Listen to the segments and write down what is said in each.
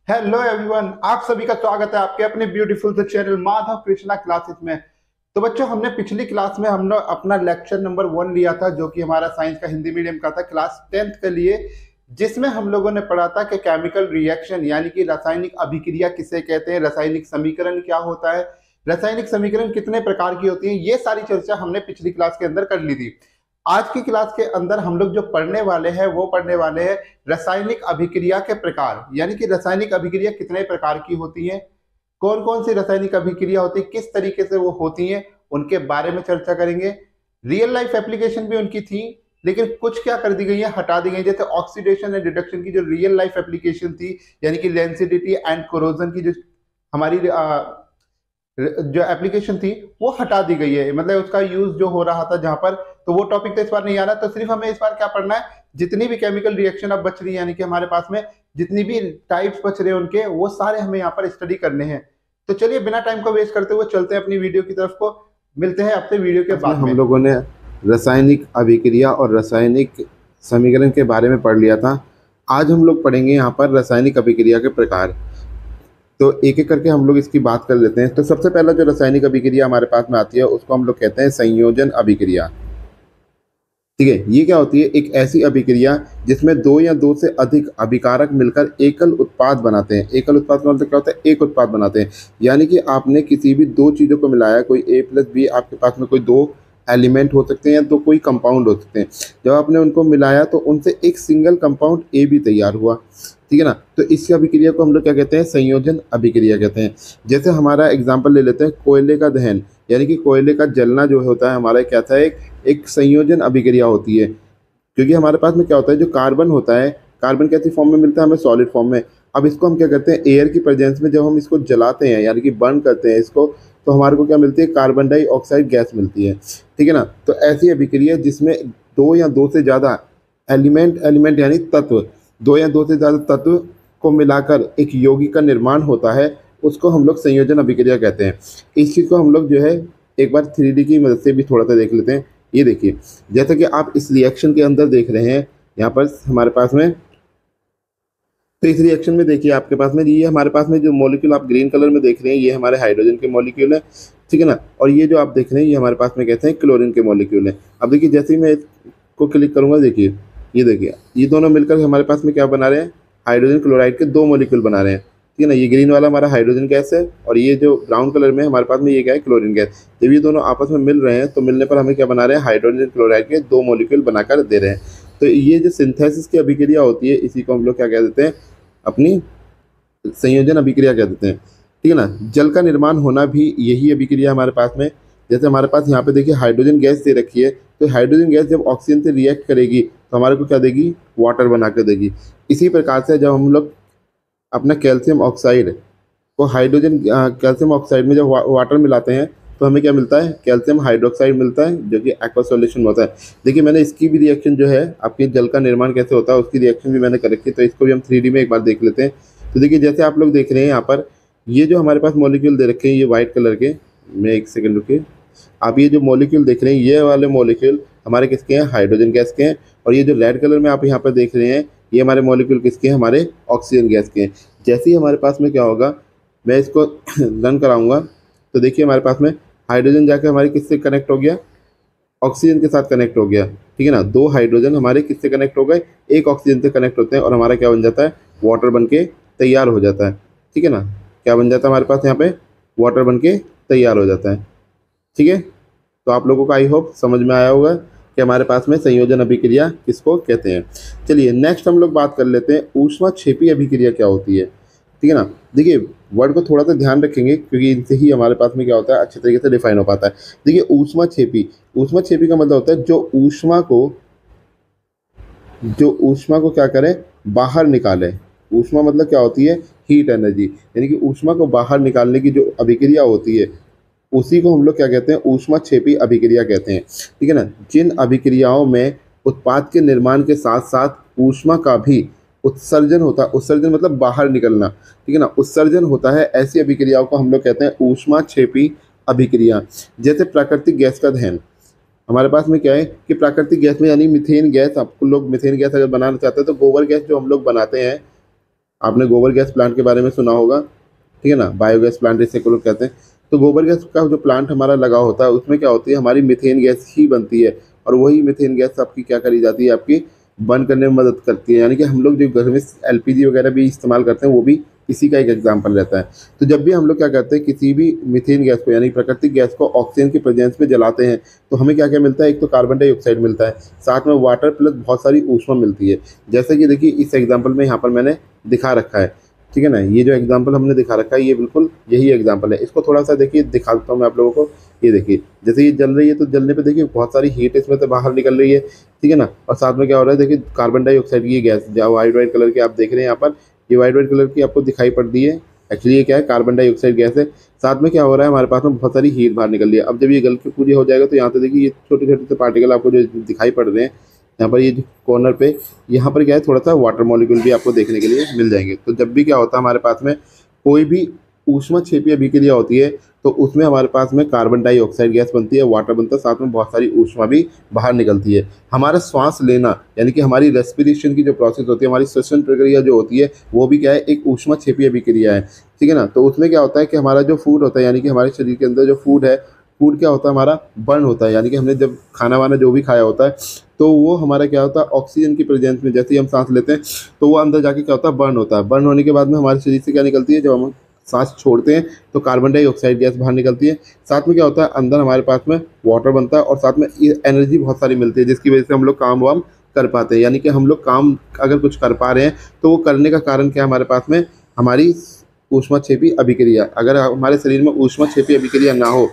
Hello everyone, आप सभी का स्वागत है आपके अपने ब्यूटीफुल से चैनल माधव कृष्णा क्लासेस में। तो बच्चों, हमने पिछली क्लास में हम लोग अपना लेक्चर नंबर 1 लिया था, जो कि हमारा साइंस का हिंदी मीडियम का था, क्लास 10th के लिए। जिसमें हम लोगों ने पढ़ा था कि केमिकल रिएक्शन यानी कि रासायनिक अभिक्रिया किसे कहते हैं, रासायनिक समीकरण क्या होता है, रासायनिक समीकरण कितने प्रकार की होती है, ये सारी चर्चा हमने पिछली क्लास के अंदर कर ली थी। आज की क्लास के अंदर हम लोग जो पढ़ने वाले हैं वो पढ़ने वाले हैं रासायनिक अभिक्रिया के प्रकार, यानी कि रासायनिक अभिक्रिया कितने प्रकार की होती हैं, कौन कौन सी रासायनिक अभिक्रिया होती है, किस तरीके से वो होती हैं, उनके बारे में चर्चा करेंगे। रियल लाइफ एप्लीकेशन भी उनकी थी, लेकिन कुछ क्या कर दी गई है, हटा दी गई। जैसे ऑक्सीडेशन एंड रिडक्शन की जो रियल लाइफ एप्लीकेशन थी, यानी कि लेंसिडिटी एंड कोरोजन की जो हमारी जो एप्लीकेशन थी वो हटा दी गई है, मतलब उसका यूज जो हो रहा था जहां पर, तो वो टॉपिक तो इस बार नहीं आ रहा। तो सिर्फ हमें इस बार क्या पढ़ना है, जितनी भी केमिकल रिएक्शन अब बच रही है, यानी कि हमारे पास में जितनी भी टाइप्स बच रहे हैं उनके, वो सारे हमें यहाँ पर स्टडी करने हैं। तो चलिए बिना टाइम को वेस्ट करते हुए चलते हैं अपनी वीडियो की तरफ को। मिलते हैं अपने वीडियो के में बाद हम में। लोगों ने रासायनिक अभिक्रिया और रासायनिक समीकरण के बारे में पढ़ लिया था। आज हम लोग पढ़ेंगे यहाँ पर रासायनिक अभिक्रिया के प्रकार। तो एक एक करके हम लोग इसकी बात कर लेते हैं। तो सबसे पहला जो रासायनिक अभिक्रिया हमारे पास में आती है उसको हम लोग कहते हैं संयोजन अभिक्रिया। ठीक है, ये क्या होती है? एक ऐसी अभिक्रिया जिसमें दो या दो से अधिक अभिकारक मिलकर एकल उत्पाद बनाते हैं। एकल उत्पाद का मतलब क्या होता है? एक उत्पाद बनाते हैं, यानी कि आपने किसी भी दो चीज़ों को मिलाया, कोई ए प्लस बी, आपके पास में कोई दो एलिमेंट हो सकते हैं या तो कोई कंपाउंड हो सकते हैं। जब आपने उनको मिलाया तो उनसे एक सिंगल कंपाउंड ए भी तैयार हुआ। ठीक है ना? तो इस अभिक्रिया को हम लोग क्या कहते हैं? संयोजन अभिक्रिया कहते हैं। जैसे हमारा एग्जाम्पल ले लेते हैं, कोयले का दहन, यानी कि कोयले का जलना जो होता है हमारा, क्या था? एक संयोजन अभिक्रिया होती है। क्योंकि हमारे पास में क्या होता है, जो कार्बन होता है, कार्बन कैसी फॉर्म में मिलता है? हमें सॉलिड फॉर्म में। अब इसको हम क्या करते हैं, एयर की प्रेजेंस में जब हम इसको जलाते हैं यानी कि बर्न करते हैं इसको, तो हमारे को क्या मिलती है? कार्बन डाइऑक्साइड गैस मिलती है। ठीक है ना? तो ऐसी अभिक्रिया जिसमें दो या दो से ज़्यादा एलिमेंट एलिमेंट यानी तत्व, दो या दो से ज़्यादा तत्व को मिलाकर एक यौगिक का निर्माण होता है, उसको हम लोग संयोजन अभिक्रिया कहते हैं। इस चीज़ को हम लोग जो है एक बार 3D की मदद से भी थोड़ा सा देख लेते हैं। ये देखिए, जैसा कि आप इस रिएक्शन के अंदर देख रहे हैं, यहाँ पर हमारे पास में, तो इस रिएक्शन में देखिए आपके पास में, ये हमारे पास में जो मॉलिक्यूल आप ग्रीन कलर में देख रहे हैं ये हमारे हाइड्रोजन के मॉलिक्यूल है। ठीक है ना? और ये जो आप देख रहे हैं ये हमारे पास में कहते हैं क्लोरीन के मॉलिक्यूल है। अब देखिए, जैसे ही मैं इसको क्लिक करूंगा, देखिए ये देखिए, ये दोनों मिलकर हमारे पास में क्या बना रहे हैं? हाइड्रोजन क्लोराइड के दो मॉलिक्यूल बना रहे हैं। ठीक है ना? ये ग्रीन वाला हमारा हाइड्रोजन गैस है और ये जो ब्राउन कलर में हमारे पास में ये क्या है? Chlorine gas. जब ये दोनों आपस में मिल रहे हैं तो मिलने पर हमें क्या बना रहे हैं? हाइड्रोजन क्लोराइड के दो मॉलिक्यूल बनाकर दे रहे हैं। तो ये जो सिंथेसिस की अभिक्रिया होती है इसी को हम लोग क्या कह देते हैं? अपनी संयोजन अभिक्रिया कह देते हैं। ठीक है ना? जल का निर्माण होना भी यही अभिक्रिया हमारे पास में। जैसे हमारे पास यहाँ पे देखिए हाइड्रोजन गैस दे रखी है, तो हाइड्रोजन गैस जब ऑक्सीजन से रिएक्ट करेगी तो हमारे को क्या देगी? वाटर बना कर देगी। इसी प्रकार से जब हम लोग अपना कैल्शियम ऑक्साइड को हाइड्रोजन कैल्शियम ऑक्साइड में जब वाटर मिलाते हैं तो हमें क्या मिलता है? कैल्शियम हाइड्रोक्साइड मिलता है, जो कि एक्वा सॉल्यूशन होता है। देखिए, मैंने इसकी भी रिएक्शन जो है, आपके जल का निर्माण कैसे होता है उसकी रिएक्शन भी मैंने कर रखी है, तो इसको भी हम 3D में एक बार देख लेते हैं। तो देखिए, जैसे आप लोग देख रहे हैं यहाँ पर, ये जो हमारे पास मॉलिक्यूल दे रखे हैं ये वाइट कलर के, मैं एक सेकंड रुकिए, आप ये जो मॉलिक्यूल देख रहे हैं ये वाले मॉलिक्यूल हमारे किसके हैं? हाइड्रोजन गैस के हैं। और ये जो रेड कलर में आप यहाँ पर देख रहे हैं ये हमारे मॉलिक्यूल किसके हैं? हमारे ऑक्सीजन गैस के हैं। जैसे ही हमारे पास में क्या होगा, मैं इसको रन कराऊंगा, तो देखिए हमारे पास में हाइड्रोजन जाकर हमारे किससे कनेक्ट हो गया? ऑक्सीजन के साथ कनेक्ट हो गया। ठीक है ना? दो हाइड्रोजन हमारे किससे कनेक्ट हो गए? एक ऑक्सीजन से कनेक्ट होते हैं और हमारा क्या बन जाता है? वाटर बन के तैयार हो जाता है। ठीक है ना? क्या बन जाता है हमारे पास यहाँ पे? वाटर बन के तैयार हो जाता है। ठीक है? तो आप लोगों को आई होप समझ में आया होगा कि हमारे पास में संयोजन अभिक्रिया किसको कहते हैं। चलिए नेक्स्ट हम लोग बात कर लेते हैं ऊष्माक्षेपी अभिक्रिया क्या होती है। ठीक है ना? देखिए, वर्ड को थोड़ा सा ध्यान रखेंगे क्योंकि इनसे ही हमारे पास में क्या होता है? अच्छे तरीके से डिफाइन हो पाता है। देखिए, ऊष्माक्षेपी का मतलब होता है जो ऊष्मा को क्या करे? बाहर निकाले। ऊष्मा मतलब क्या होती है? हीट एनर्जी, यानी कि ऊष्मा को बाहर निकालने की जो अभिक्रिया होती है उसी को हम लोग क्या कहते हैं? ऊष्माक्षेपी अभिक्रिया कहते हैं। ठीक है ना? जिन अभिक्रियाओं में उत्पाद के निर्माण के साथ साथ ऊष्मा का भी उत्सर्जन होता है, उत्सर्जन मतलब बाहर निकलना, ठीक है ना? उत्सर्जन होता है, ऐसी अभिक्रियाओं को हम लोग कहते हैं ऊष्माक्षेपी अभिक्रिया। जैसे प्राकृतिक गैस का दहन, हमारे पास में क्या है कि प्राकृतिक गैस में यानी मीथेन गैस, आपको लोग मीथेन गैस अगर बनाना चाहते हैं तो गोबर गैस जो हम लोग बनाते हैं, आपने गोबर गैस प्लांट के बारे में सुना होगा, ठीक है ना, बायोगैस प्लांट इसे को लोग कहते हैं। तो गोबर गैस का जो प्लांट हमारा लगा होता है उसमें क्या होती है, हमारी मीथेन गैस ही बनती है, और वही मीथेन गैस आपकी क्या करी जाती है, आपकी बर्न करने में मदद करती है। यानी कि हम लोग जो घर में एलपीजी वगैरह भी इस्तेमाल करते हैं वो भी इसी का एक एग्जाम्पल रहता है। तो जब भी हम लोग क्या करते हैं, किसी भी मीथेन गैस को यानी प्राकृतिक गैस को ऑक्सीजन की प्रेजेंस में जलाते हैं तो हमें क्या क्या मिलता है, एक तो कार्बन डाइऑक्साइड मिलता है, साथ में वाटर प्लस बहुत सारी ऊष्मा मिलती है। जैसे कि देखिए इस एग्जाम्पल में यहाँ पर मैंने दिखा रखा है, ठीक है ना, ये जो एग्जाम्पल हमने दिखा रखा है ये बिल्कुल यही एग्जाम्पल है। इसको थोड़ा सा देखिए दिखाता हूँ मैं आप लोगों को। ये देखिए जैसे ये जल रही है तो जलने पे देखिए बहुत सारी हीट इसमें से बाहर निकल रही है, ठीक है ना, और साथ में क्या हो रहा है, देखिए कार्बन डाइऑक्साइड की गैस जो वाइट वाइट कलर की आप देख रहे हैं यहाँ पर, ये वाइट वाइट कलर की आपको दिखाई पड़ रही है, एक्चुअली ये क्या है, कार्बन डाइऑक्साइड गैस है। साथ में क्या हो रहा है, हमारे पास में बहुत सारी हीट बाहर निकल रही है। अब जब ये गल के पूरी हो जाएगा तो यहाँ पे देखिए ये छोटे छोटे से पार्टिकल आपको जो दिखाई पड़ रहे हैं यहाँ पर, ये कॉर्नर पे यहाँ पर क्या है, थोड़ा सा वाटर मॉलिक्यूल भी आपको देखने के लिए मिल जाएंगे। तो जब भी क्या होता है हमारे पास में कोई भी ऊष्मा क्षेपीय अभिक्रिया होती है तो उसमें हमारे पास में कार्बन डाइऑक्साइड गैस बनती है, वाटर बनता है, साथ में बहुत सारी ऊष्मा भी बाहर निकलती है। हमारा श्वास लेना यानी कि हमारी रेस्पिरेशन की जो प्रोसेस होती है, हमारी श्वसन प्रक्रिया जो होती है वो भी क्या है, एक ऊष्मा क्षेपीय अभिक्रिया है, ठीक है ना। तो उसमें क्या होता है कि हमारा जो फूड होता है यानी कि हमारे शरीर के अंदर जो फूड है, फूड क्या होता है हमारा बर्न होता है, यानी कि हमने जब खाना वाना जो भी खाया होता है तो वो हमारा क्या होता है, ऑक्सीजन की प्रेजेंस में जैसे ही हम सांस लेते हैं तो वो अंदर जाके क्या होता है, बर्न होता है। बर्न होने के बाद में हमारे शरीर से क्या निकलती है, जब हम सांस छोड़ते हैं तो कार्बन डाइऑक्साइड गैस बाहर निकलती है। साथ में क्या होता है, अंदर हमारे पास में वाटर बनता है और साथ में एनर्जी बहुत सारी मिलती है जिसकी वजह से हम लोग काम वाम कर पाते हैं। यानी कि हम लोग काम अगर कुछ कर पा रहे हैं तो वो करने का कारण क्या है, हमारे पास में हमारी ऊष्माक्षेपी अभिक्रिया। अगर हमारे शरीर में ऊष्माक्षेपी अभिक्रिया ना हो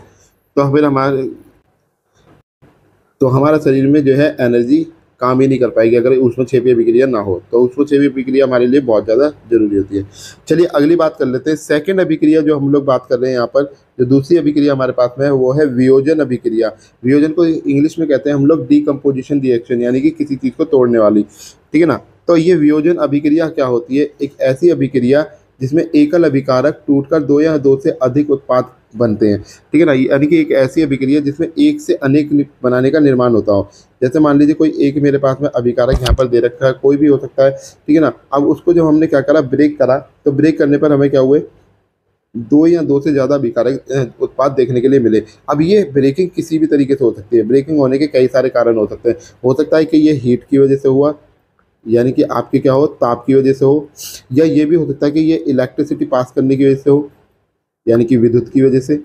तो हमारा शरीर में जो है एनर्जी काम ही नहीं कर पाएगी, अगर ऊष्मक्षेपीय अभिक्रिया ना हो। तो ऊष्मक्षेपीय अभिक्रिया हमारे लिए बहुत ज़्यादा जरूरी होती है। चलिए अगली बात कर लेते हैं। सेकंड अभिक्रिया जो हम लोग बात कर रहे हैं यहाँ पर, जो दूसरी अभिक्रिया हमारे पास में है वो है वियोजन अभिक्रिया। वियोजन को इंग्लिश में कहते हैं हम लोग डीकम्पोजिशन रिएक्शन, यानी कि किसी चीज़ को तोड़ने वाली, ठीक है ना। तो ये वियोजन अभिक्रिया क्या होती है, एक ऐसी अभिक्रिया जिसमें एकल अभिकारक टूटकर दो या दो से अधिक उत्पाद बनते हैं, ठीक है ना। यानी कि एक ऐसी अभिक्रिया जिसमें एक से अनेक बनाने का निर्माण होता हो। जैसे मान लीजिए कोई एक मेरे पास में अभिकारक यहाँ पर दे रखा है, कोई भी हो सकता है, ठीक है ना। अब उसको जब हमने क्या करा, ब्रेक करा, तो ब्रेक करने पर हमें क्या हुए, दो या दो से ज़्यादा अभिकारक उत्पाद देखने के लिए मिले। अब ये ब्रेकिंग किसी भी तरीके से हो सकती है। ब्रेकिंग होने के कई सारे कारण हो सकते हैं। हो सकता है कि ये हीट की वजह से हुआ, यानी कि आपके क्या हो, ताप की वजह से हो, या ये भी हो सकता है कि ये इलेक्ट्रिसिटी पास करने की वजह से हो, यानी कि विद्युत की वजह से,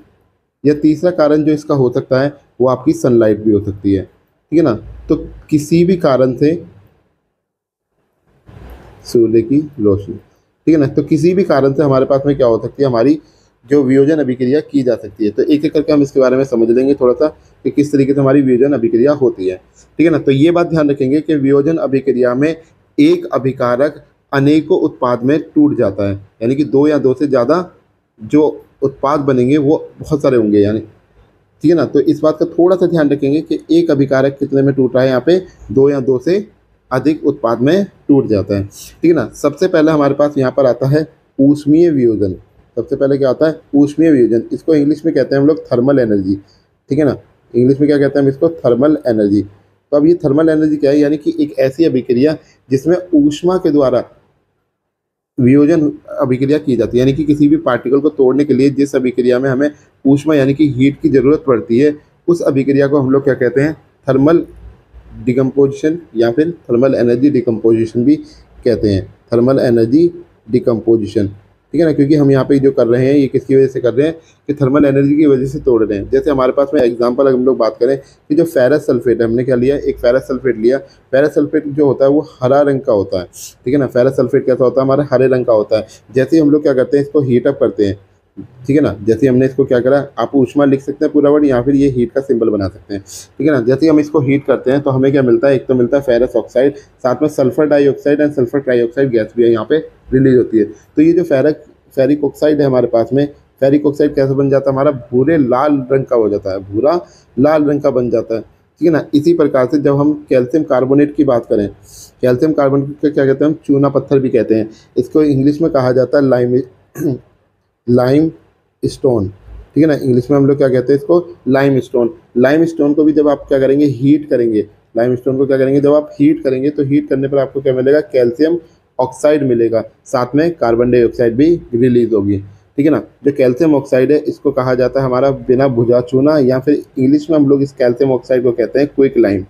या तीसरा कारण जो इसका हो सकता है वो आपकी सनलाइट भी हो सकती है, ठीक है ना। तो किसी भी कारण से, सूर्य की रोशनी, ठीक है ना, तो किसी भी कारण से हमारे पास में क्या हो सकती है, हमारी जो वियोजन अभिक्रिया की जा सकती है। तो एक एक करके हम इसके बारे में समझ लेंगे थोड़ा सा कि किस तरीके से हमारी वियोजन अभिक्रिया होती है, ठीक है ना। तो ये बात ध्यान रखेंगे कि वियोजन अभिक्रिया में एक अभिकारक अनेकों उत्पाद में टूट जाता है, यानी कि दो या दो से ज़्यादा जो उत्पाद बनेंगे वो बहुत सारे होंगे, यानी, ठीक है ना। तो इस बात का थोड़ा सा ध्यान रखेंगे कि एक अभिकारक कितने में टूट रहा है, यहाँ पे दो या दो से अधिक उत्पाद में टूट जाता है, ठीक है ना। सबसे पहले हमारे पास यहाँ पर आता है ऊष्मीय वियोजन। सबसे पहले क्या आता है, ऊष्मीय वियोजन। इसको इंग्लिश में कहते हैं हम लोग थर्मल एनर्जी, ठीक है ना। इंग्लिश में क्या कहते हैं हम इसको, थर्मल एनर्जी। तो अब ये थर्मल एनर्जी क्या है, यानी कि एक ऐसी अभिक्रिया जिसमें ऊष्मा के द्वारा वियोजन अभिक्रिया की जाती है, यानी कि किसी भी पार्टिकल को तोड़ने के लिए जिस अभिक्रिया में हमें ऊष्मा यानी कि हीट की ज़रूरत पड़ती है, उस अभिक्रिया को हम लोग क्या कहते हैं, थर्मल डिकम्पोजिशन या फिर थर्मल एनर्जी डिकम्पोजिशन भी कहते हैं। थर्मल एनर्जी डिकम्पोजिशन, ठीक है ना, क्योंकि हम यहाँ पे जो कर रहे हैं ये किसकी वजह से कर रहे हैं, कि थर्मल एनर्जी की वजह से तोड़ रहे हैं। जैसे हमारे पास में एग्जांपल अगर हम लोग बात करें कि जो फेरस सल्फेट है, हमने क्या लिया, एक फेरस सल्फेट लिया। फेरस सल्फेट जो होता है वो हरा रंग का होता है, ठीक है ना। फेरस सल्फेट कैसा होता है, हमारा हरे रंग का होता है। जैसे ही हम लोग क्या करते हैं, इसको हीट अप करते हैं, ठीक है ना। जैसे हमने इसको क्या करा, आप ऊष्मा लिख सकते हैं पूरा वर्ड, या फिर ये हीट का सिंबल बना सकते हैं, ठीक है ना। जैसे हम इसको हीट करते हैं तो हमें क्या मिलता है, एक तो मिलता है फेरस ऑक्साइड, साथ में sulphur dioxide and sulphur trioxide gas भी है यहाँ पे रिलीज होती है। तो ये जो फेरिक ऑक्साइड है हमारे पास में, फेरिक ऑक्साइड कैसे बन जाता है, हमारा भूरे लाल रंग का हो जाता है, भूरा लाल रंग का बन जाता है, ठीक है ना। इसी प्रकार से जब हम कैल्शियम कार्बोनेट की बात करें, कैल्शियम कार्बोनेट को क्या कहते हैं हम, चूना पत्थर भी कहते हैं। इसको इंग्लिश में कहा जाता है लाइम स्टोन, ठीक है ना। इंग्लिश में हम लोग क्या कहते हैं इसको, लाइम स्टोन। लाइम स्टोन को भी जब आप क्या करेंगे, हीट करेंगे, लाइम स्टोन को क्या करेंगे, जब आप हीट करेंगे तो हीट करने पर आपको क्या मिलेगा, कैल्शियम ऑक्साइड मिलेगा, साथ में कार्बन डाइऑक्साइड भी रिलीज होगी। ठीक है ना। जो कैल्शियम ऑक्साइड है इसको कहा जाता है हमारा बिना बुझा चूना, या फिर इंग्लिश में हम लोग इस कैल्शियम ऑक्साइड को कहते हैं क्विक लाइम।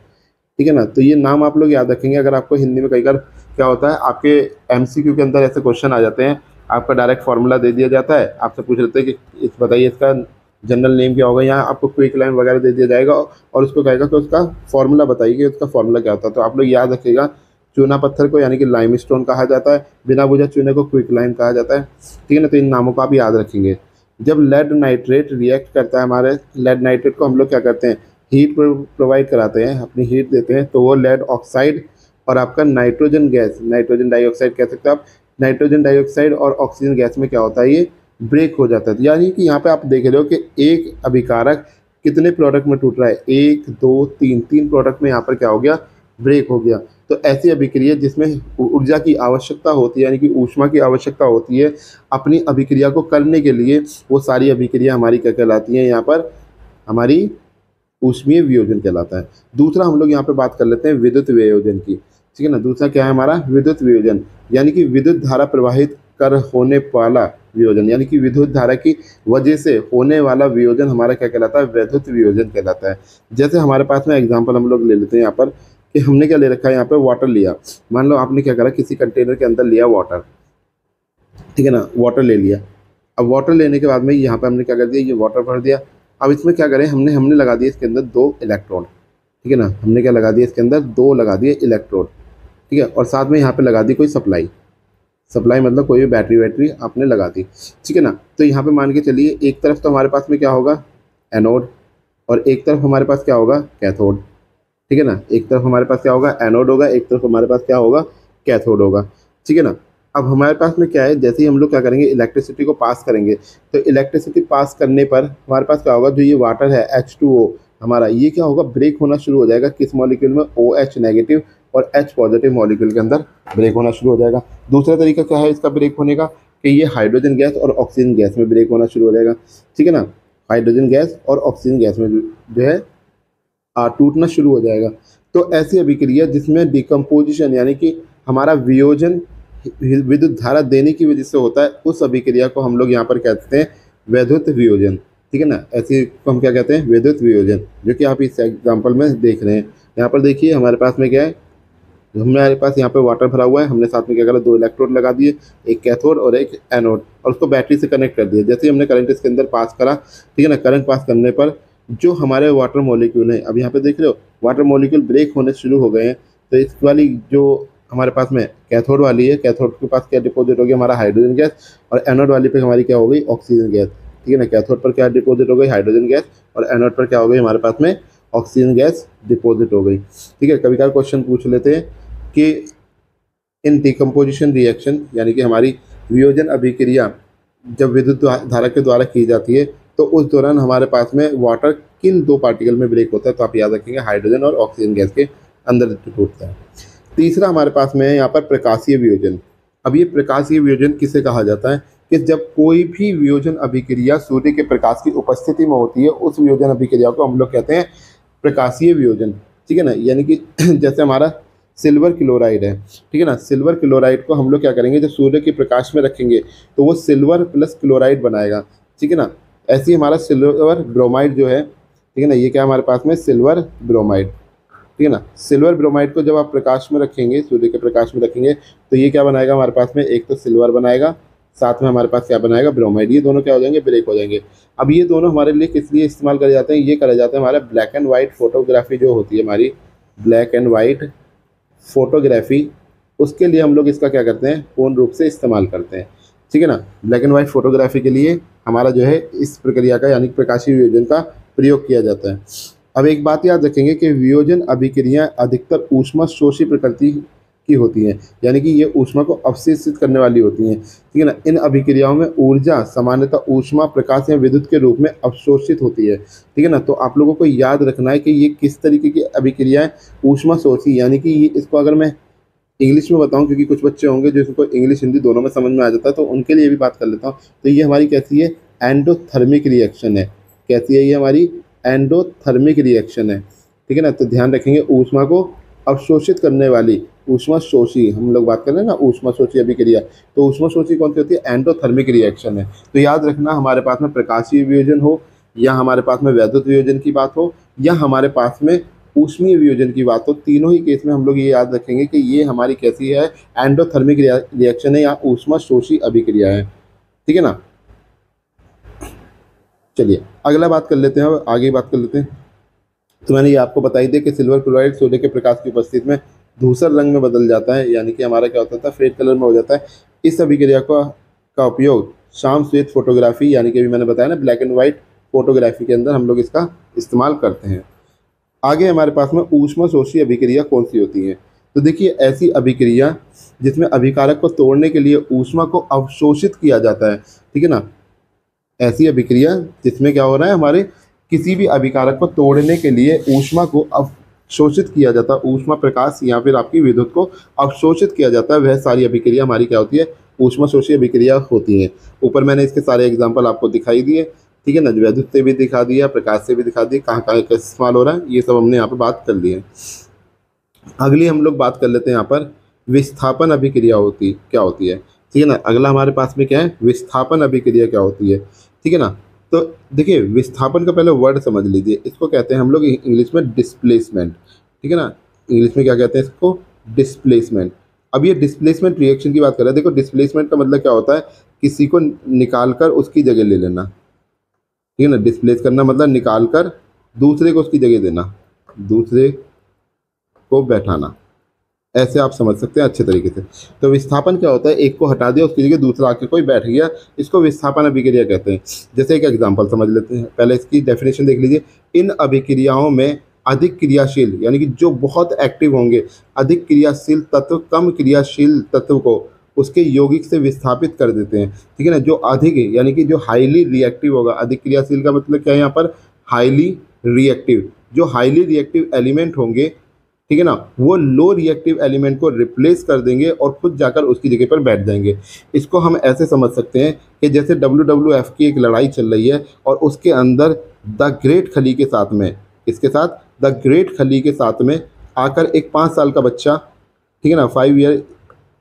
ठीक है ना। तो ये नाम आप लोग याद रखेंगे। अगर आपको हिंदी में कई बार क्या होता है, आपके एमसीक्यू के अंदर ऐसे क्वेश्चन आ जाते हैं, आपका डायरेक्ट फार्मूला दे दिया जाता है, आपसे पूछ लेते हैं कि बताइए इसका जनरल नेम क्या होगा, या आपको क्विक लाइम वगैरह दे दिया जाएगा और उसको कहेगा कि उसका फार्मूला बताइए कि उसका फार्मूला क्या होता है। तो आप लोग याद रखिएगा, चूना पत्थर को यानी कि लाइमस्टोन कहा जाता है, बिना बुझा चूने को क्विक लाइम कहा जाता है। ठीक है ना। तो इन नामों को आप याद रखेंगे। जब लेड नाइट्रेट रिएक्ट करता है, हमारे लेड नाइट्रेट को हम लोग क्या करते हैं, हीट प्रोवाइड कराते हैं, अपनी हीट देते हैं, तो वो लेड ऑक्साइड और आपका नाइट्रोजन गैस, नाइट्रोजन डाइऑक्साइड कह सकते हैं आप, नाइट्रोजन डाइऑक्साइड और ऑक्सीजन गैस में क्या होता है, ये ब्रेक हो जाता है। यानी कि यहाँ पे आप देख रहे हो कि एक अभिकारक कितने प्रोडक्ट में टूट रहा है, 1 2 3, 3 प्रोडक्ट में यहाँ पर क्या हो गया, ब्रेक हो गया। तो ऐसी अभिक्रिया जिसमें ऊर्जा की आवश्यकता होती है, यानी कि ऊष्मा की आवश्यकता होती है अपनी अभिक्रिया को करने के लिए, वो सारी अभिक्रिया हमारी क्या कहलाती हैं, यहाँ पर हमारी ऊष्मीय वियोजन कहलाता है। दूसरा हम लोग यहाँ पे बात कर लेते हैं विद्युत वियोजन की। ठीक है ना। दूसरा क्या है हमारा, विद्युत वियोजन, यानी कि विद्युत धारा प्रवाहित कर होने वाला वियोजन, यानी कि विद्युत धारा की वजह से होने वाला वियोजन हमारा क्या कहलाता है, वैद्युत वियोजन कहलाता है। जैसे हमारे पास में एग्जांपल हम लोग ले लेते हैं यहाँ पर, कि हमने क्या ले रखा है, यहाँ पे वाटर लिया। मान लो आपने क्या करा, किसी कंटेनर के अंदर लिया वाटर। ठीक है ना, वाटर ले लिया। अब वाटर लेने के बाद में यहाँ पे हमने क्या कर दिया, ये वाटर भर दिया। अब इसमें क्या करें, हमने लगा दिया इसके अंदर 2 इलेक्ट्रोड। ठीक है ना, हमने क्या लगा दिया इसके अंदर, 2 लगा दिए इलेक्ट्रोड। ठीक है, और साथ में यहाँ पे लगा दी कोई सप्लाई मतलब कोई भी बैटरी आपने लगा दी। ठीक है ना। तो यहाँ पे मान के चलिए, एक तरफ तो हमारे पास में क्या होगा, एनोड, और एक तरफ हमारे पास क्या होगा, कैथोड। ठीक है ना। एक तरफ हमारे पास क्या होगा, एनोड होगा, एक तरफ हमारे पास क्या होगा, कैथोड होगा। ठीक है ना। अब हमारे पास में क्या है, जैसे ही हम लोग क्या करेंगे, इलेक्ट्रिसिटी को पास करेंगे, तो इलेक्ट्रिसिटी पास करने पर हमारे पास क्या होगा, जो ये वाटर है H2O हमारा, ये क्या होगा, ब्रेक होना शुरू हो जाएगा। किस मॉलिक्यूल में, OH नेगेटिव और H पॉजिटिव मॉलिक्यूल के अंदर ब्रेक होना शुरू हो जाएगा। दूसरा तरीका क्या है इसका ब्रेक होने का, कि ये हाइड्रोजन गैस और ऑक्सीजन गैस में ब्रेक होना शुरू हो जाएगा। ठीक है ना। हाइड्रोजन गैस और ऑक्सीजन गैस में जो है टूटना शुरू हो जाएगा। तो ऐसी अभिक्रिया जिसमें डिकम्पोजिशन, यानी कि हमारा वियोजन विद्युत धारा देने की वजह से होता है, उस अभिक्रिया को हम लोग यहाँ पर कहते हैं वैद्युत वियोजन। ठीक है ना। ऐसे को हम क्या कहते हैं, वैद्युत वियोजन, जो कि आप इस एग्जाम्पल में देख रहे हैं। यहाँ पर देखिए हमारे पास में क्या है, हमारे पास यहाँ पे वाटर भरा हुआ है, हमने साथ में क्या करा, 2 इलेक्ट्रोड लगा दिए, एक कैथोड और एक एनोड, और उसको बैटरी से कनेक्ट कर दिया। जैसे ही हमने करंट इसके अंदर पास करा, ठीक है ना, करंट पास करने पर जो हमारे वाटर मॉलिक्यूल हैं, अब यहाँ पे देख रहे हो वाटर मॉलिक्यूल ब्रेक होने शुरू हो गए हैं। तो इस वाली जो हमारे पास में कैथोड वाली है, कैथोड के पास क्या डिपॉजिट हो गया, हमारा हाइड्रोजन गैस, और एनोड वाली पे हमारी क्या हो गई, ऑक्सीजन गैस। ठीक है ना। कैथोड पर क्या डिपॉजिट हो गई, हाइड्रोजन गैस, और एनोड पर क्या हो गई, हमारे पास में ऑक्सीजन गैस डिपॉजिट हो गई। ठीक है। कभी कभार क्वेश्चन पूछ लेते हैं कि इन डिकम्पोजिशन रिएक्शन, यानी कि हमारी वियोजन अभिक्रिया जब विद्युत धारा के द्वारा की जाती है, तो उस दौरान हमारे पास में वाटर किन 2 पार्टिकल में ब्रेक होता है, तो आप याद रखेंगे हाइड्रोजन और ऑक्सीजन गैस के अंदर टूटता है। तीसरा हमारे पास में है यहाँ पर प्रकाशीय वियोजन। अब ये प्रकाशीय वियोजन किसे कहा जाता है, कि जब कोई भी वियोजन अभिक्रिया सूर्य के प्रकाश की उपस्थिति में होती है, उस वियोजन अभिक्रिया को हम लोग कहते हैं प्रकाशीय वियोजन। ठीक है ना। यानी कि जैसे हमारा सिल्वर क्लोराइड है, ठीक है ना, सिल्वर क्लोराइड को हम लोग क्या करेंगे, जब सूर्य के प्रकाश में रखेंगे तो वो सिल्वर प्लस क्लोराइड बनाएगा। ठीक है ना। ऐसे ही हमारा सिल्वर ब्रोमाइड जो है, ठीक है ना, ये क्या हमारे पास में सिल्वर ब्रोमाइड। ठीक है ना। सिल्वर ब्रोमाइड को जब आप प्रकाश में रखेंगे, सूर्य के प्रकाश में रखेंगे, तो ये क्या बनाएगा हमारे पास में, एक तो सिल्वर बनाएगा, साथ में हमारे पास क्या बनाएगा, ब्रोमाइड। ये दोनों क्या हो जाएंगे, ब्रेक हो जाएंगे। अब ये दोनों हमारे लिए किस लिए इस्तेमाल करे जाते हैं, ये करे जाते हैं हमारा ब्लैक एंड वाइट फोटोग्राफी जो होती है हमारी, ब्लैक एंड वाइट फोटोग्राफी, उसके लिए हम लोग इसका क्या करते हैं, पूर्ण रूप से इस्तेमाल करते हैं। ठीक है ना। ब्लैक एंड वाइट फोटोग्राफी के लिए हमारा जो है इस प्रक्रिया का, यानी प्रकाशीय वियोजन का प्रयोग किया जाता है। अब एक बात याद रखेंगे कि वियोजन अभिक्रियाएं अधिकतर ऊष्मा शोषी प्रकृति की होती हैं, यानी कि ये ऊष्मा को अवशोषित करने वाली होती हैं। ठीक है ना। इन अभिक्रियाओं में ऊर्जा सामान्यतः ऊष्मा, प्रकाश या विद्युत के रूप में अवशोषित होती है। ठीक है ना। तो आप लोगों को याद रखना है कि ये किस तरीके की अभिक्रियाएं ऊष्मा शोषी, यानी कि ये, इसको अगर मैं इंग्लिश में बताऊं, क्योंकि कुछ बच्चे होंगे जिनको इंग्लिश हिंदी दोनों में समझ में आ जाता है, तो उनके लिए भी बात कर लेता हूँ। तो ये हमारी कैसी है, एंडोथर्मिक रिएक्शन है। कैसी है ये हमारी, एंडोथर्मिक रिएक्शन है। ठीक है ना। तो ध्यान रखेंगे, ऊष्मा को अवशोषित करने वाली ऊष्मशोषी, हम लोग बात कर रहे हैं ना ऊष्मशोषी अभिक्रिया, तो ऊष्मशोषी कौन सी होती है? एंडोथर्मिक रिएक्शन है। तो याद रखना, हमारे पास में प्रकाशीय वियोजन हो, या हमारे पास में वैद्युत वियोजन की बात हो, या हमारे पास में ऊष्मीय वियोजन की बात हो, तीनों ही केस में हम लोग ये याद रखेंगे कि ये हमारी कैसी है? एंडोथर्मिक रिएक्शन है या ऊष्मशोषी अभिक्रिया है। ठीक है ना। चलिए अगला बात कर लेते हैं, अब आगे बात कर लेते हैं। तो मैंने ये आपको बताई दिया कि सिल्वर क्लोराइड सोने के प्रकाश की उपस्थिति में धूसर रंग में बदल जाता है, यानी कि हमारा क्या होता था? फेड कलर में हो जाता है। इस अभिक्रिया का उपयोग शाम श्वेत फोटोग्राफी, यानी कि अभी मैंने बताया ना ब्लैक एंड व्हाइट फोटोग्राफी के अंदर हम लोग इसका इस्तेमाल करते हैं। आगे हमारे पास में ऊष्मशोषी अभिक्रिया कौन सी होती है? तो देखिए, ऐसी अभिक्रिया जिसमें अभिकारक को तोड़ने के लिए ऊष्मा को अवशोषित किया जाता है। ठीक है ना। ऐसी अभिक्रिया जिसमें क्या हो रहा है? हमारे किसी भी अभिकारक को तोड़ने के लिए ऊष्मा को अवशोषित किया जाता है, ऊष्मा प्रकाश या फिर आपकी विद्युत को अवशोषित किया जाता है, वह सारी अभिक्रिया हमारी क्या होती है? ऊष्मशोषी अभिक्रिया होती है। ऊपर मैंने इसके सारे एग्जाम्पल आपको दिखाई दिए। ठीक है ना। वैद्युत से भी दिखा दिया, प्रकाश से भी दिखा दिया, कहाँ कहाँ का इस्तेमाल हो रहा है, ये सब हमने यहाँ पर बात कर ली है। अगली हम लोग बात कर लेते हैं यहाँ पर विस्थापन अभिक्रिया क्या होती है। ठीक है ना। अगला हमारे पास में क्या है? विस्थापन अभिक्रिया क्या होती है। ठीक है ना। तो देखिए, विस्थापन का पहले वर्ड समझ लीजिए। इसको कहते हैं हम लोग इंग्लिश में डिस्प्लेसमेंट। ठीक है ना। इंग्लिश में क्या कहते हैं इसको? डिस्प्लेसमेंट। अब ये डिस्प्लेसमेंट रिएक्शन की बात कर रहे हैं। देखो, डिस्प्लेसमेंट का मतलब क्या होता है? किसी को निकाल कर उसकी जगह ले लेना। ठीक है ना। डिस्प्लेस करना मतलब निकाल कर दूसरे को उसकी जगह देना, दूसरे को बैठाना, ऐसे आप समझ सकते हैं अच्छे तरीके से। तो विस्थापन क्या होता है? एक को हटा दिया, उसकी जगह दूसरा आके कोई बैठ गया, इसको विस्थापन अभिक्रिया कहते हैं। जैसे एक एग्जांपल समझ लेते हैं, पहले इसकी डेफिनेशन देख लीजिए। इन अभिक्रियाओं में अधिक क्रियाशील, यानी कि जो बहुत एक्टिव होंगे, अधिक क्रियाशील तत्व कम क्रियाशील तत्व को उसके यौगिक से विस्थापित कर देते हैं। ठीक है ना। जो अधिक, यानी कि जो हाईली रिएक्टिव होगा, अधिक क्रियाशील का मतलब क्या है यहाँ पर? Highly reactive. जो हाईली रिएक्टिव एलिमेंट होंगे, ठीक है ना, वो लो रिएक्टिव एलिमेंट को रिप्लेस कर देंगे और खुद जाकर उसकी जगह पर बैठ जाएंगे। इसको हम ऐसे समझ सकते हैं कि जैसे WWF की एक लड़ाई चल रही है और उसके अंदर द ग्रेट खली के साथ में, इसके साथ द ग्रेट खली के साथ में आकर एक 5 साल का बच्चा, ठीक है ना, 5 ईयर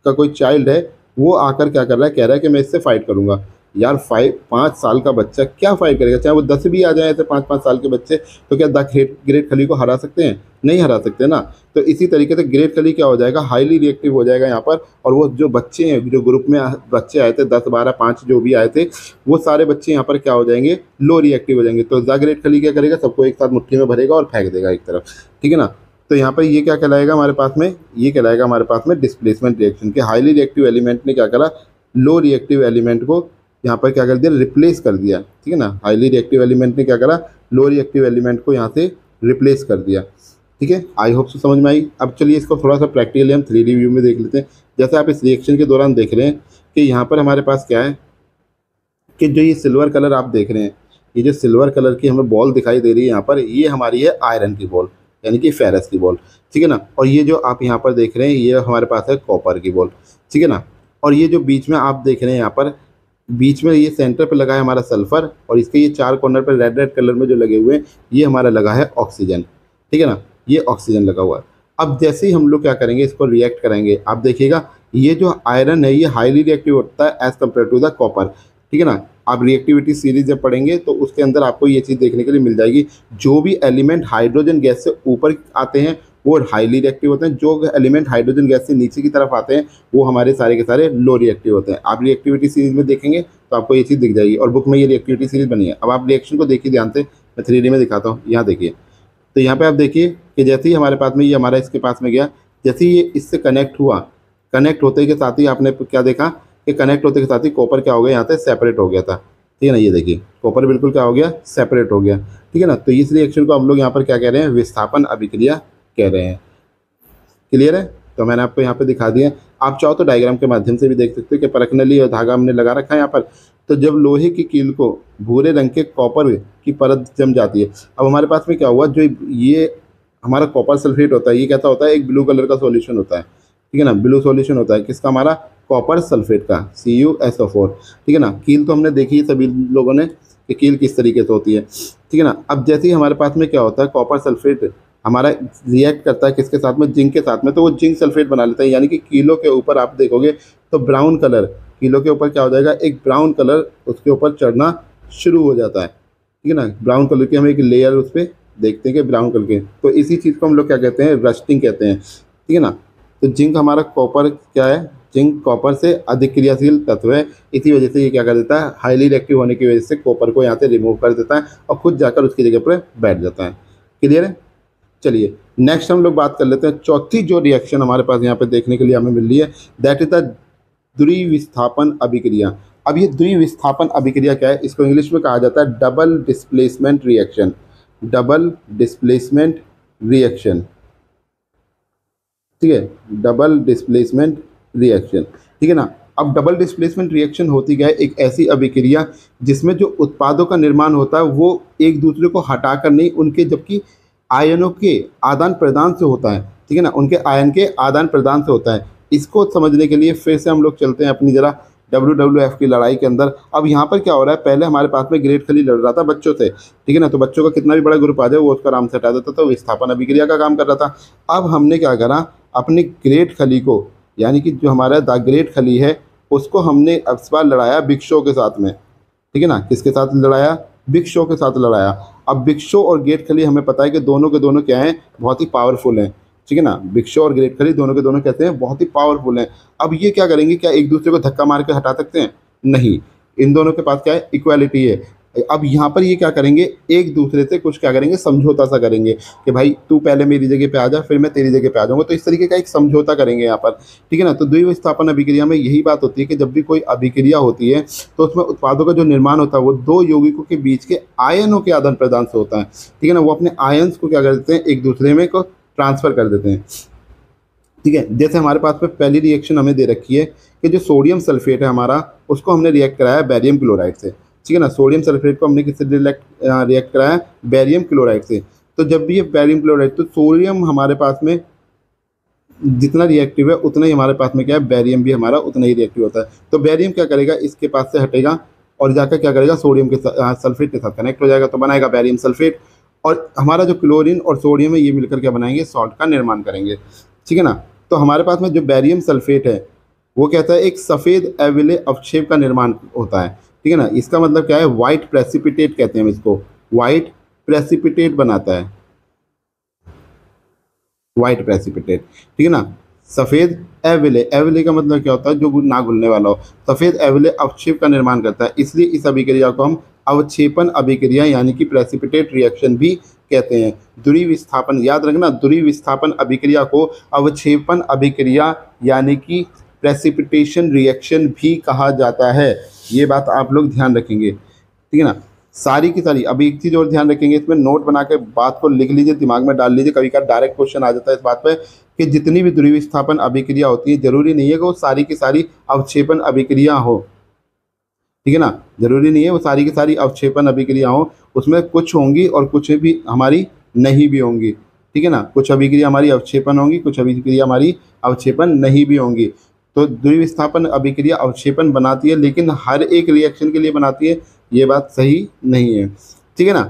का कोई चाइल्ड है, वो आकर क्या कर रहा है? कह रहा है कि मैं इससे फाइट करूंगा। यार 5 साल का बच्चा क्या फाइट करेगा? चाहे वो 10 भी आ जाए ऐसे 5-5 साल के बच्चे, तो क्या द ग्रेट खली को हरा सकते हैं? नहीं हरा सकते ना। तो इसी तरीके से ग्रेट खली क्या हो जाएगा? हाईली रिएक्टिव हो जाएगा यहाँ पर। और वो जो बच्चे हैं, जो ग्रुप में बच्चे आए थे 10, 12, 5 जो भी आए थे, वो सारे बच्चे यहाँ पर क्या हो जाएंगे? लो रिएक्टिव हो जाएंगे। तो द ग्रेट खली क्या करेगा? सबको एक साथ मुट्ठी में भरेगा और फेंक देगा एक तरफ। ठीक है ना। तो यहाँ पर ये क्या कहलाएगा हमारे पास में? ये कहलाएगा हमारे पास में डिस्प्लेसमेंट रिएक्शन के हाईली रिएक्टिव एलिमेंट ने क्या करा? लो रिएक्टिव एलिमेंट को यहाँ पर क्या कर दिया? रिप्लेस कर दिया। ठीक है ना। हाईली रिएक्टिव एलिमेंट ने क्या करा? लो रिएक्टिव एलिमेंट को यहाँ से रिप्लेस कर दिया। ठीक है। आई होप से समझ में आई। अब चलिए इसको थोड़ा सा प्रैक्टिकली हम 3D व्यू में देख लेते हैं। जैसे आप इस रिएक्शन के दौरान देख रहे हैं कि यहाँ पर हमारे पास क्या है कि जो ये सिल्वर कलर आप देख रहे हैं, ये जो सिल्वर कलर की हमें बॉल दिखाई दे रही है यहाँ पर, ये हमारी है आयरन की बॉल, यानी कि फेरस की बॉल। ठीक है ना। और ये जो आप यहाँ पर देख रहे हैं, ये हमारे पास है कॉपर की बॉल। ठीक है ना। और ये जो बीच में आप देख रहे हैं यहाँ पर, बीच में ये सेंटर पे लगा है हमारा सल्फर, और इसके ये 4 कॉर्नर पर रेड रेड कलर में जो लगे हुए हैं, ये हमारा लगा है ऑक्सीजन। ठीक है ना। ये ऑक्सीजन लगा हुआ है। अब जैसे ही हम लोग क्या करेंगे, इसको रिएक्ट करेंगे, आप देखिएगा ये जो आयरन है ये हाईली रिएक्टिव होता है as compared to the copper. ठीक है ना। आप रिएक्टिविटी सीरीज जब पढ़ेंगे तो उसके अंदर आपको ये चीज़ देखने के लिए मिल जाएगी। जो भी एलिमेंट हाइड्रोजन गैस से ऊपर आते हैं वो हाईली रिएक्टिव होते हैं, जो एलिमेंट हाइड्रोजन गैस से नीचे की तरफ आते हैं वो हमारे सारे के सारे लो रिएक्टिव होते हैं। आप रिएक्टिविटी सीरीज में देखेंगे तो आपको ये चीज़ दिख जाएगी, और बुक में ये रिएक्टिविटी सीरीज बनी है। अब आप रिएक्शन को देखिए ध्यान से, मैं 3D में दिखाता हूँ। यहाँ देखिए, तो यहाँ पे आप देखिए कि जैसे ही हमारे पास में ये हमारा इसके पास में गया, जैसे ही ये इससे कनेक्ट हुआ, कनेक्ट होते के साथ ही आपने क्या देखा कि कनेक्ट होते के साथ ही कॉपर क्या हो गया? यहाँ से सेपरेट हो गया था। ठीक है ना। ये देखिए कॉपर बिल्कुल क्या हो गया? सेपरेट हो गया। ठीक है ना। तो इस रिएक्शन को हम लोग यहाँ पर क्या कह रहे हैं? विस्थापन अभिक्रिया कह रहे हैं। क्लियर है? तो मैंने आपको यहाँ पे दिखा दिया। आप चाहो तो डायग्राम के माध्यम से भी देख सकते हो कि परखनली और धागा हमने लगा रखा है यहाँ पर। तो जब लोहे की कील को भूरे रंग के कॉपर की परत जम जाती है, अब हमारे पास में क्या हुआ? जो ये हमारा कॉपर सल्फेट होता है, ये कैसा होता है? एक ब्लू कलर का सॉल्यूशन होता है। ठीक है ना। ब्लू सॉल्यूशन होता है किसका? हमारा कॉपर सल्फेट का, CuSO4। ठीक है ना। कील तो हमने देखी है सभी लोगों ने कि कील किस तरीके से होती है। ठीक है ना। अब जैसे ही हमारे पास में क्या होता है, कॉपर सल्फेट हमारा रिएक्ट करता है किसके साथ में, जिंक के साथ में, तो वो जिंक सल्फेट बना लेता है। यानी कि किलो के ऊपर आप देखोगे तो ब्राउन कलर, किलो के ऊपर क्या हो जाएगा, एक ब्राउन कलर उसके ऊपर चढ़ना शुरू हो जाता है, ठीक है ना। ब्राउन कलर की हम एक लेयर उस पर देखते हैं कि ब्राउन कलर के, तो इसी चीज़ को हम लोग क्या कहते हैं, रस्टिंग कहते हैं, ठीक है ना। तो जिंक हमारा कॉपर क्या है, जिंक कॉपर से अधिक क्रियाशील तत्व है, इसी वजह से ये क्या कर देता है, हाईली रिएक्टिव होने की वजह से कॉपर को यहाँ से रिमूव कर देता है और खुद जाकर उसकी जगह पर बैठ जाता है। क्लियर है। चलिए नेक्स्ट हम लोग बात कर लेते हैं चौथी जो रिएक्शन हमारे पास यहाँ पे देखने के लिए हमें मिल रही है, दैट इज द द्विविस्थापन अभिक्रिया। अब ये द्विविस्थापन अभिक्रिया क्या है, इसको इंग्लिश में कहा जाता है double displacement reaction, double displacement reaction, ठीक है, डबल डिस्प्लेसमेंट रिएक्शन, ठीक है ना। अब डबल डिस्प्लेसमेंट रिएक्शन होती क्या है, एक ऐसी अभिक्रिया जिसमें जो उत्पादों का निर्माण होता है वो एक दूसरे को हटाकर नहीं, उनके जबकि आयनों के आदान प्रदान से होता है, ठीक है ना, उनके आयन के आदान प्रदान से होता है। इसको समझने के लिए फिर से हम लोग चलते हैं अपनी जरा WWF की लड़ाई के अंदर। अब यहाँ पर क्या हो रहा है, पहले हमारे पास में ग्रेट खली लड़ रहा था बच्चों से, ठीक है ना, तो बच्चों का कितना भी बड़ा ग्रुप आ जाए वो उसका आराम से हटा देता था, तो विस्थापन अभिक्रिया का काम कर रहा था। अब हमने क्या करा, अपनी ग्रेट खली को, यानी कि जो हमारा द ग्रेट खली है उसको हमने इस बार लड़ाया बिग शो के साथ में, ठीक है ना। किसके साथ लड़ाया, बिग शो के साथ लड़ाया। अब बिग शो और ग्रेट खली हमें पता है कि दोनों के दोनों क्या हैं, बहुत ही पावरफुल हैं, ठीक है ना। बिग शो और ग्रेट खली दोनों के दोनों कहते हैं बहुत ही पावरफुल हैं। अब ये क्या करेंगे, क्या एक दूसरे को धक्का मार के हटा सकते हैं, नहीं, इन दोनों के पास क्या है, इक्वालिटी है। अब यहाँ पर ये क्या करेंगे, एक दूसरे से कुछ क्या करेंगे, समझौता सा करेंगे कि भाई तू पहले मेरी जगह पे आ जा, फिर मैं तेरी जगह पे आ जाऊँगा, तो इस तरीके का एक समझौता करेंगे यहाँ पर, ठीक है ना। तो द्विविस्थापन अभिक्रिया में यही बात होती है कि जब भी कोई अभिक्रिया होती है तो उसमें उत्पादों का जो निर्माण होता है वो दो यौगिकों के बीच के आयनों के आदान प्रदान से होता है, ठीक है ना। वो अपने आयन्स को क्या कर देते हैं, एक दूसरे में को ट्रांसफ़र कर देते हैं, ठीक है। जैसे हमारे पास में पहली रिएक्शन हमें दे रखी है कि जो सोडियम सल्फेट है हमारा, उसको हमने रिएक्ट कराया बैरियम क्लोराइड से, ठीक है ना। सोडियम सल्फेट को हमने किससे रिएक्ट कराया, बैरियम क्लोराइड से। तो जब भी ये बैरियम क्लोराइड, तो सोडियम हमारे पास में जितना रिएक्टिव है उतना ही हमारे पास में क्या है, बैरियम भी हमारा उतना ही रिएक्टिव होता है। तो बैरियम क्या करेगा, इसके पास से हटेगा और जाकर क्या करेगा, सोडियम के सल्फेट के साथ कनेक्ट हो जाएगा, तो बनाएगा बैरियम सल्फेट। और हमारा जो क्लोरीन और सोडियम है ये मिलकर क्या बनाएंगे, सॉल्ट का निर्माण करेंगे, ठीक है ना। तो हमारे पास में जो बैरियम सल्फेट है वो कहता है एक सफ़ेद एविले अवक्षेप का निर्माण होता है, ठीक है ना। इसका मतलब क्या है, वाइट प्रेसिपिटेट कहते हैं हम इसको, वाइट प्रेसिपिटेट बनाता है, वाइट प्रेसिपिटेट, ठीक है ना। सफ़ेद एविले, एविले का मतलब क्या होता है, जो ना घुलने वाला हो। सफ़ेद एविले अवक्षेप का निर्माण करता है, इसलिए इस अभिक्रिया को हम अवक्षेपण अभिक्रिया यानी कि प्रेसिपिटेट रिएक्शन भी कहते हैं। द्विविस्थापन, याद रखना, द्विविस्थापन अभिक्रिया को अवक्षेपण अभिक्रिया यानी कि प्रेसिपिटेशन रिएक्शन भी कहा जाता है। ये बात आप लोग ध्यान रखेंगे, ठीक है ना। सारी की सारी, अभी एक चीज़ और ध्यान रखेंगे, इसमें नोट बना के बात को लिख लीजिए, दिमाग में डाल लीजिए। कभी का डायरेक्ट क्वेश्चन आ जाता है इस बात पे कि जितनी भी द्विविस्थापन अभिक्रिया होती है जरूरी नहीं है कि वो सारी की सारी अवक्षेपण अभिक्रिया हो, ठीक है ना। जरूरी नहीं है वो सारी की सारी अवक्षेपण अभिक्रिया हो, उसमें कुछ होंगी और कुछ भी हमारी नहीं भी होंगी, ठीक है ना। कुछ अभिक्रिया हमारी अवक्षेपण होंगी, कुछ अभिक्रिया हमारी अवक्षेपण नहीं भी होंगी। तो द्विविस्थापन अभिक्रिया अवक्षेपण बनाती है, लेकिन हर एक रिएक्शन के लिए बनाती है, ये बात सही नहीं है, ठीक है ना।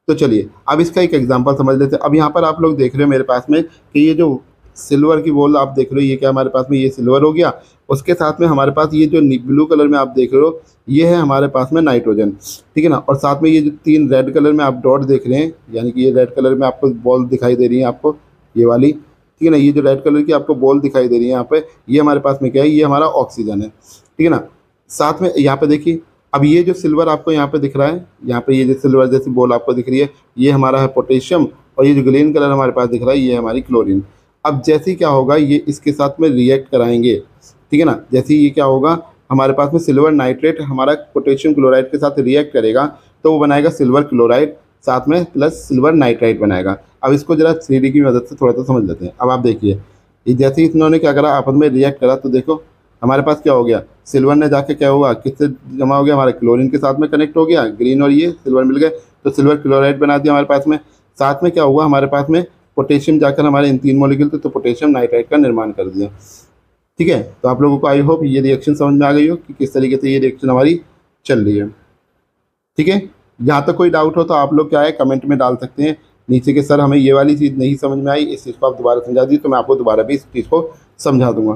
तो चलिए अब इसका एक एग्जांपल समझ लेते हैं। अब यहाँ पर आप लोग देख रहे हो मेरे पास में कि ये जो सिल्वर की बॉल आप देख रहे हो, ये क्या हमारे पास में, ये सिल्वर हो गया। उसके साथ में हमारे पास ये जो ब्लू कलर में आप देख रहे हो ये है हमारे पास में नाइट्रोजन, ठीक है ना। और साथ में ये जो तीन रेड कलर में आप डॉट देख रहे हैं, यानी कि ये रेड कलर में आपको बॉल दिखाई दे रही है, आपको ये वाली, ठीक है ना। ये जो रेड कलर की आपको बॉल दिखाई दे रही है यहाँ पे, ये हमारे पास में क्या है, ये हमारा ऑक्सीजन है, ठीक है ना। साथ में यहाँ पे देखिए, अब ये जो सिल्वर आपको यहाँ पे दिख रहा है, यहाँ पे ये जो सिल्वर जैसी बॉल आपको दिख रही है, ये हमारा है पोटेशियम, और ये जो ग्रीन कलर हमारे पास दिख रहा है ये हमारी क्लोरीन। अब जैसे ही क्या होगा, ये इसके साथ में रिएक्ट कराएंगे, ठीक है ना। जैसे ये क्या होगा, हमारे पास में सिल्वर नाइट्रेट हमारा पोटेशियम क्लोराइड के साथ रिएक्ट करेगा तो वो बनाएगा सिल्वर क्लोराइड, साथ में प्लस सिल्वर नाइट्राइट बनाएगा। अब इसको जरा 3D की मदद से थोड़ा सा समझ लेते हैं। अब आप देखिए, ये जैसे ही इन्होंने क्या करा, आपस में रिएक्ट करा, तो देखो हमारे पास क्या हो गया, सिल्वर ने जाके क्या हुआ, किससे जमा हो गया, हमारे क्लोरीन के साथ में कनेक्ट हो गया, ग्रीन और ये सिल्वर मिल गए तो सिल्वर क्लोराइड बना दिया हमारे पास में। साथ में क्या हुआ, हमारे पास में पोटेशियम जाकर हमारे इन तीन मॉलिक्यूल थे तो पोटेशियम नाइट्राइट का निर्माण कर दिया, ठीक है। तो आप लोगों को आई होप ये रिएक्शन समझ में आ गई हो कि किस तरीके से ये रिएक्शन हमारी चल रही है, ठीक है। यहाँ तक कोई डाउट हो तो आप लोग क्या है कमेंट में डाल सकते हैं, नीचे के सर हमें ये वाली चीज़ नहीं समझ में आई, इस चीज़ को आप दोबारा समझा दीजिए, तो मैं आपको दोबारा भी इस चीज़ को समझा दूंगा।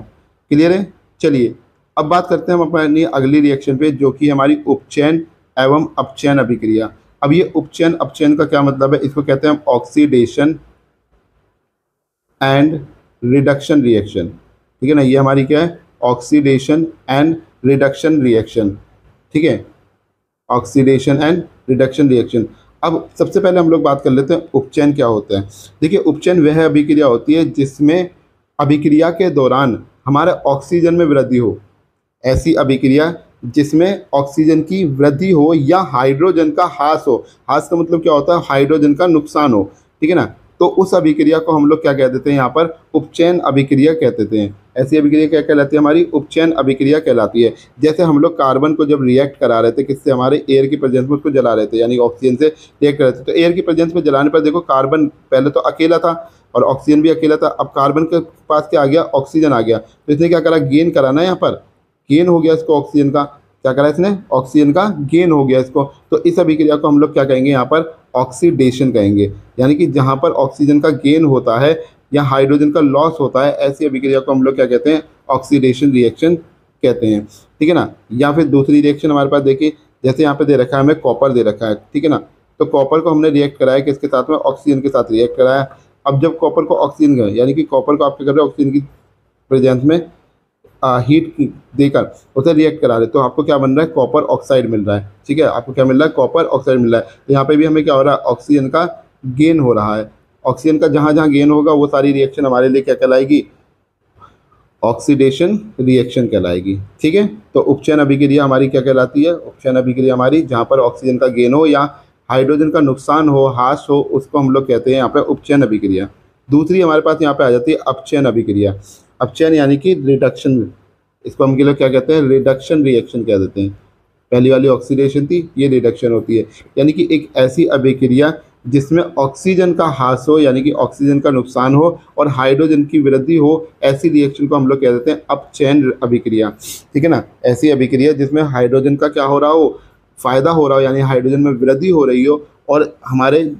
क्लियर है? चलिए अब बात करते हैं हम अपनी अगली रिएक्शन पे, जो कि हमारी उपचयन एवं अपचयन अभिक्रिया। अब ये उपचयन अपचयन का क्या मतलब है? इसको कहते हैं हम ऑक्सीडेशन एंड रिडक्शन रिएक्शन। ठीक है ना, ये हमारी क्या है? Oxidation and reduction reaction. ठीक है, ऑक्सीडेशन एंड रिडक्शन रिएक्शन। अब सबसे पहले हम लोग बात कर लेते हैं उपचयन क्या होता है। देखिए, उपचयन वह अभिक्रिया होती है जिसमें अभिक्रिया के दौरान हमारे ऑक्सीजन में वृद्धि हो। ऐसी अभिक्रिया जिसमें ऑक्सीजन की वृद्धि हो या हाइड्रोजन का ह्रास हो। ह्रास का मतलब क्या होता है? हाइड्रोजन का नुकसान हो। ठीक है ना, तो उस अभिक्रिया को हम लोग क्या कह देते हैं? यहाँ पर उपचयन अभिक्रिया कह देते हैं। ऐसी अभिक्रिया क्या कहलाती है? हमारी उपचयन अभिक्रिया कहलाती है। जैसे हम लोग कार्बन को जब रिएक्ट करा रहे थे, किससे? हमारे एयर की प्रेजेंस में उसको जला रहे थे, यानी ऑक्सीजन से रिएक्ट कर रहे थे। तो एयर की प्रेजेंस में जलाने पर देखो, कार्बन पहले तो अकेला था और ऑक्सीजन भी अकेला था। अब कार्बन के पास क्या आ गया? ऑक्सीजन आ गया। तो इसने क्या करा? गेन करा ना, यहाँ पर गेन हो गया इसको ऑक्सीजन का। क्या करा इसने? ऑक्सीजन का गेन हो गया इसको। तो इस अभिक्रिया को हम लोग क्या कहेंगे? यहाँ पर ऑक्सीडेशन कहेंगे। यानी कि जहाँ पर ऑक्सीजन का गेन होता है या हाइड्रोजन का लॉस होता है, ऐसी अभिक्रिया को हम लोग क्या कहते हैं? ऑक्सीडेशन रिएक्शन कहते हैं। ठीक है ना, या फिर दूसरी रिएक्शन हमारे पास देखिए, जैसे यहाँ पे दे रखा है हमें कॉपर दे रखा है। ठीक है ना, तो कॉपर को हमने रिएक्ट कराया किसके साथ में? ऑक्सीजन के साथ रिएक्ट कराया। अब जब कॉपर को ऑक्सीजन, यानी कि कॉपर को आप क्या कर रहे हो? ऑक्सीजन की प्रेजेंस में हीट देकर उसे रिएक्ट करा रहे, तो आपको क्या बन रहा है? कॉपर ऑक्साइड मिल रहा है। ठीक है, आपको क्या मिल रहा है? कॉपर ऑक्साइड मिल रहा है। तो यहाँ पे भी हमें क्या हो रहा है? ऑक्सीजन का गेन हो रहा है। ऑक्सीजन का जहाँ जहाँ गेन होगा वो सारी रिएक्शन हमारे लिए क्या कहलाएगी? ऑक्सीडेशन रिएक्शन कहलाएगी। ठीक है, तो उपचयन अभिक्रिया हमारी क्या कहलाती है? उपचयन अभिक्रिया हमारी जहाँ पर ऑक्सीजन का गेन हो या हाइड्रोजन का नुकसान हो, ह्रास हो, उसको हम लोग कहते हैं यहाँ पे उपचयन अभिक्रिया। दूसरी हमारे पास यहाँ पे आ जाती है अपचयन अभिक्रिया। अपचयन यानी कि रिडक्शन, इसको हम के लोग क्या कहते हैं? रिडक्शन रिएक्शन कह देते हैं। पहली वाली ऑक्सीडेशन थी, ये रिडक्शन होती है। यानी कि एक ऐसी अभिक्रिया जिसमें ऑक्सीजन का ह्रास हो, यानी कि ऑक्सीजन का नुकसान हो और हाइड्रोजन की वृद्धि हो, ऐसी रिएक्शन को हम लोग कह देते हैं अपचयन अभिक्रिया। ठीक है ना, ऐसी अभिक्रिया जिसमें हाइड्रोजन का क्या हो रहा हो? फायदा हो रहा हो, यानी हाइड्रोजन में वृद्धि हो रही हो और हमारे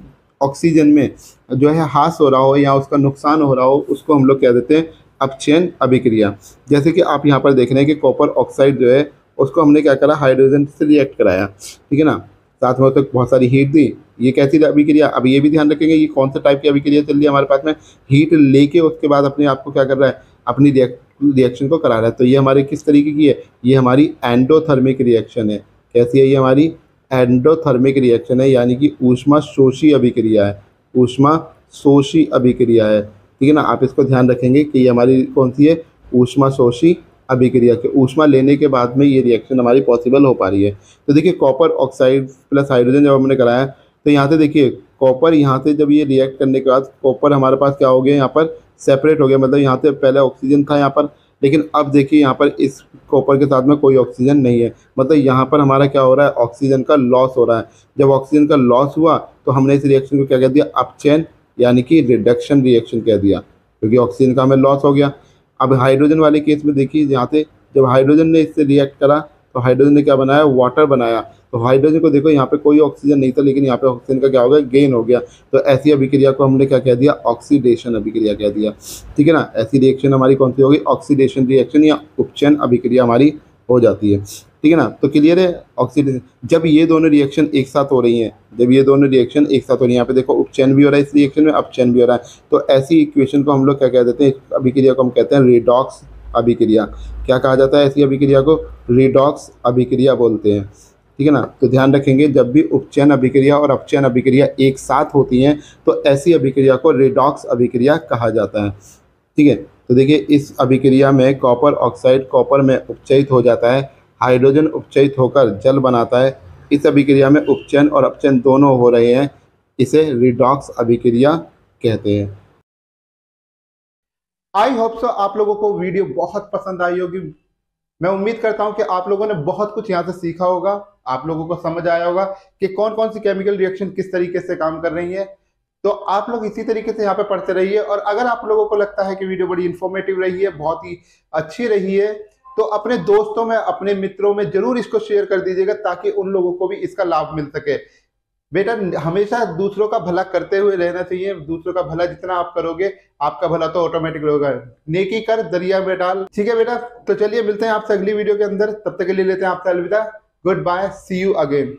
ऑक्सीजन में जो है ह्रास हो रहा हो या उसका नुकसान हो रहा हो, उसको हम लोग कह देते हैं अपचयन अभिक्रिया। जैसे कि आप यहाँ पर देख रहे हैं कि कॉपर ऑक्साइड जो है उसको हमने क्या करा? हाइड्रोजन से रिएक्ट कराया। ठीक है ना, साथ में उसको बहुत सारी हीट दी। ये कैसी अभिक्रिया? अब ये भी ध्यान रखेंगे ये कौन सा टाइप की अभिक्रिया चल रही है हमारे पास में? हीट लेके उसके बाद अपने आप को क्या कर रहा है? अपनी रिएक्शन को करा रहा है। तो ये हमारे किस तरीके की है? ये हमारी एंडोथर्मिक रिएक्शन है। कैसी है ये? हमारी एंडोथर्मिक रिएक्शन है, यानी कि ऊष्मा शोषी अभिक्रिया है। ऊष्मा शोषी अभिक्रिया है। ठीक है ना, आप इसको ध्यान रखेंगे कि ये हमारी कौन सी है? ऊष्मा शोषी अभिक्रिया के ऊष्मा लेने के बाद में ये रिएक्शन हमारी पॉसिबल हो पा रही है। तो देखिए, कॉपर ऑक्साइड प्लस हाइड्रोजन जब हमने कराया, तो यहाँ से देखिए कॉपर, यहाँ से जब ये रिएक्ट करने के बाद कॉपर हमारे पास क्या हो गया? यहाँ पर सेपरेट हो गया। मतलब यहाँ से पहले ऑक्सीजन था यहाँ पर, लेकिन अब देखिए यहाँ पर इस कॉपर के साथ में कोई ऑक्सीजन नहीं है। मतलब यहाँ पर हमारा क्या हो रहा है? ऑक्सीजन का लॉस हो रहा है। जब ऑक्सीजन का लॉस हुआ तो हमने इस रिएक्शन को क्या कह दिया? अपचयन यानी कि रिडक्शन रिएक्शन कह दिया, क्योंकि ऑक्सीजन का हमें लॉस हो गया। अब हाइड्रोजन वाले केस में देखिए, यहाँ से जब हाइड्रोजन ने इससे रिएक्ट करा तो हाइड्रोजन ने क्या बनाया? वाटर बनाया। तो हाइड्रोजन को देखो, यहाँ पे कोई ऑक्सीजन नहीं था, लेकिन यहाँ पे ऑक्सीजन का क्या हो गया? गेन हो गया। तो ऐसी अभिक्रिया को हमने क्या कह दिया? ऑक्सीडेशन अभिक्रिया कह दिया। ठीक है ना, ऐसी रिएक्शन हमारी कौन सी होगी? ऑक्सीडेशन रिएक्शन या उपचयन अभिक्रिया हमारी हो जाती है। ठीक है ना, तो क्लियर है? ऑक्सीडेशन, जब ये दोनों रिएक्शन एक साथ हो रही हैं, जब ये दोनों रिएक्शन एक साथ हो रही हैं, यहाँ पे देखो उपचयन भी हो रहा है इस रिएक्शन में, अपचयन भी हो रहा है, तो ऐसी इक्वेशन को हम लोग क्या कह देते हैं? अभिक्रिया को हम कहते हैं रिडॉक्स अभिक्रिया। क्या कहा जाता है ऐसी अभिक्रिया को? रिडॉक्स अभिक्रिया बोलते हैं। ठीक है ना, तो ध्यान रखेंगे जब भी उपचयन अभिक्रिया और अपचयन अभिक्रिया एक साथ होती हैं तो ऐसी अभिक्रिया को रिडॉक्स अभिक्रिया कहा जाता है। ठीक है, तो देखिए इस अभिक्रिया में कॉपर ऑक्साइड कॉपर में उपचयित हो जाता है, हाइड्रोजन उपचयित होकर जल बनाता है। इस अभिक्रिया में उपचयन और अपचयन दोनों हो रहे हैं, इसे रिडॉक्स अभिक्रिया कहते हैं। आई होप सो आप लोगों को वीडियो बहुत पसंद आई होगी। मैं उम्मीद करता हूं कि आप लोगों ने बहुत कुछ यहाँ से सीखा होगा, आप लोगों को समझ आया होगा कि कौन कौन सी केमिकल रिएक्शन किस तरीके से काम कर रही है। तो आप लोग इसी तरीके से यहाँ पे पढ़ते रहिए, और अगर आप लोगों को लगता है कि वीडियो बड़ी इंफॉर्मेटिव रही है, बहुत ही अच्छी रही है, तो अपने दोस्तों में, अपने मित्रों में जरूर इसको शेयर कर दीजिएगा, ताकि उन लोगों को भी इसका लाभ मिल सके। बेटा हमेशा दूसरों का भला करते हुए रहना चाहिए। दूसरों का भला जितना आप करोगे आपका भला तो ऑटोमेटिक होगा। नेकी कर दरिया में डाल। ठीक है बेटा, तो चलिए मिलते हैं आपसे अगली वीडियो के अंदर। तब तक के लिए लेते हैं आपसे अलविदा। Good bye, see you again.